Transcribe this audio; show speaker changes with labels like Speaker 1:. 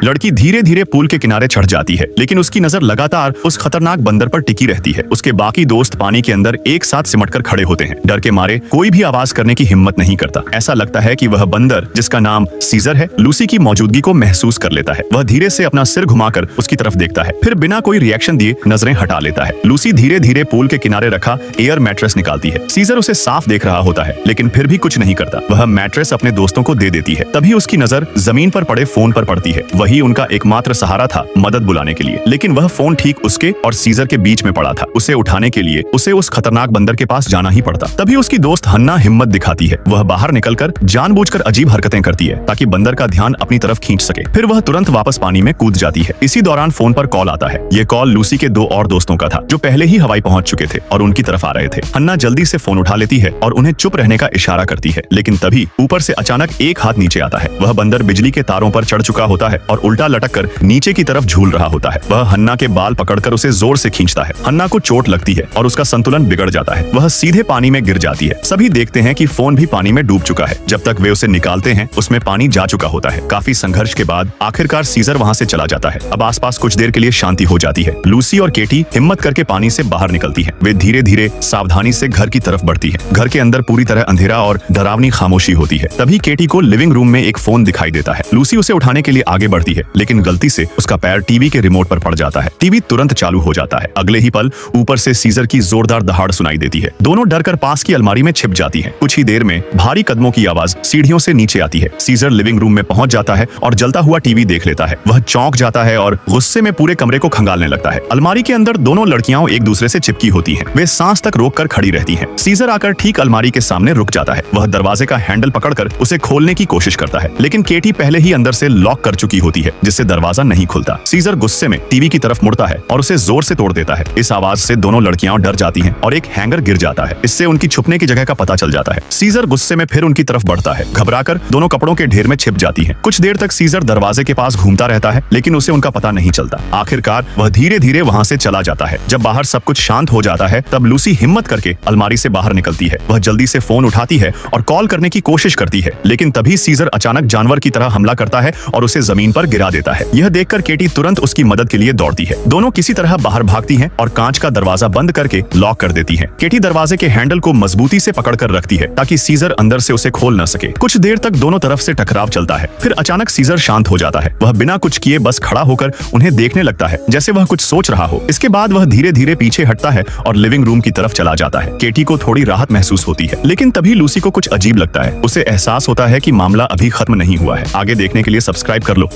Speaker 1: लड़की धीरे धीरे पूल के किनारे चढ़ जाती है, लेकिन उसकी नजर लगातार उस खतरनाक बंदर पर टिकी रहती है। उसके बाकी दोस्त पानी के अंदर एक साथ सिमटकर खड़े होते हैं। डर के मारे कोई भी आवाज करने की हिम्मत नहीं करता। ऐसा लगता है कि वह बंदर, जिसका नाम सीजर है, लूसी की मौजूदगी को महसूस कर लेता है। वह धीरे से अपना सिर घुमाकर उसकी तरफ देखता है, फिर बिना कोई रिएक्शन दिए नजरें हटा लेता है। लूसी धीरे धीरे पूल के किनारे रखा एयर मैट्रेस निकालती है। सीजर उसे साफ देख रहा होता है, लेकिन फिर भी कुछ नहीं करता। वह मैट्रेस अपने दोस्तों को दे देती है। तभी उसकी नजर जमीन पर पड़े फोन पर पड़ती है। वही उनका एकमात्र सहारा था मदद बुलाने के लिए, लेकिन वह फोन ठीक उसके और सीजर के बीच में पड़ा था। उसे उठाने के लिए उसे उस खतरनाक बंदर के पास जाना ही पड़ता। तभी उसकी दोस्त हन्ना हिम्मत दिखाती है। वह बाहर निकलकर जानबूझकर अजीब हरकतें करती है ताकि बंदर का ध्यान अपनी तरफ खींच सके। फिर वह तुरंत वापस पानी में कूद जाती है। इसी दौरान फोन पर कॉल आता है। ये कॉल लूसी के दो और दोस्तों का था, जो पहले ही हवाई पहुंच चुके थे और उनकी तरफ आ रहे थे। हन्ना जल्दी से फोन उठा लेती है और उन्हें चुप रहने का इशारा करती है, लेकिन तभी ऊपर से अचानक एक हाथ नीचे आता है। वह बंदर बिजली के तारों पर चढ़ चुका होता है और उल्टा लटक कर नीचे की तरफ झूल रहा होता है। वह हन्ना के बाल पकड़कर उसे जोर से खींचता है। हन्ना को चोट लगती है और उसका संतुलन बिगड़ जाता है। वह सीधे पानी में गिर जाती है। सभी देखते हैं कि फोन भी पानी में डूब चुका है। जब तक वे उसे निकालते हैं, उसमें पानी जा चुका होता है। काफी संघर्ष के बाद आखिरकार सीजर वहां से चला जाता है। अब आसपास कुछ देर के लिए शांति हो जाती है। लूसी और केटी हिम्मत करके पानी से बाहर निकलती हैं। वे धीरे धीरे सावधानी से घर की तरफ बढ़ती हैं। घर के अंदर पूरी तरह अंधेरा और डरावनी खामोशी होती है। तभी केटी को लिविंग रूम में एक फोन दिखाई देता है। लूसी उसे उठाने के लिए आगे बढ़ती है, लेकिन गलती से उसका पैर टीवी के रिमोट पर पड़ जाता है। टीवी तुरंत चालू हो जाता है। अगले ही पल ऊपर से सीजर की जोरदार दहाड़ सुनाई देती है। दोनों डरकर पास की अलमारी में छिप जाती हैं। कुछ ही देर में भारी कदमों की आवाज सीढ़ियों से नीचे आती है। सीजर लिविंग रूम में पहुंच जाता है और जलता हुआ टीवी देख लेता है। वह चौंक जाता है और गुस्से में पूरे कमरे को खंगालने लगता है। अलमारी के अंदर दोनों लड़कियां एक दूसरे से चिपकी होती हैं। वे सांस तक रोक कर खड़ी रहती हैं। सीजर आकर ठीक अलमारी के सामने रुक जाता है। वह दरवाजे का हैंडल पकड़कर उसे खोलने की कोशिश करता है, लेकिन केटी पहले ही अंदर से लॉक कर चुकी होती है, जिससे दरवाजा नहीं खुलता। सीजर गुस्से में टीवी की तरफ मुड़ता है और उसे जोर से तोड़ देता है। इस आवाज से दोनों लड़कियां डर जाती हैं और एक हैंगर गिर जाता है। इससे उनकी छुपने की जगह का पता चल जाता है। सीजर गुस्से में फिर उनकी तरफ बढ़ता है। घबराकर दोनों कपड़ों के ढेर में छिप जाती हैं। कुछ देर तक सीजर दरवाजे के पास घूमता रहता है, लेकिन उसे उनका पता नहीं चलता। आखिरकार वह धीरे धीरे वहां से चला जाता है। जब बाहर सब कुछ शांत हो जाता है, तब लूसी हिम्मत करके अलमारी से बाहर निकलती है। वह जल्दी से फोन उठाती है और कॉल करने की कोशिश करती है, लेकिन तभी सीजर अचानक जानवर की तरह हमला करता है और उसे जमीन पर गिरा देता है। यह देखकर केटी तुरंत उसकी मदद के लिए दौड़ती है। दोनों किसी तरह बाहर भागती हैं और कांच का दरवाजा बंद करके लॉक कर देती हैं। केटी दरवाजे के हैंडल को मजबूती से पकड़कर रखती है ताकि सीजर अंदर से उसे खोल न सके। कुछ देर तक दोनों तरफ से टकराव चलता है। फिर अचानक सीजर शांत हो जाता है। वह बिना कुछ किए बस खड़ा होकर उन्हें देखने लगता है, जैसे वह कुछ सोच रहा हो। इसके बाद वह धीरे धीरे पीछे हटता है और लिविंग रूम की तरफ चला जाता है। केटी को थोड़ी राहत महसूस होती है, लेकिन तभी लूसी को कुछ अजीब लगता है। उसे एहसास होता है कि मामला अभी खत्म नहीं हुआ है। आगे देखने के लिए सब्सक्राइब कर लो।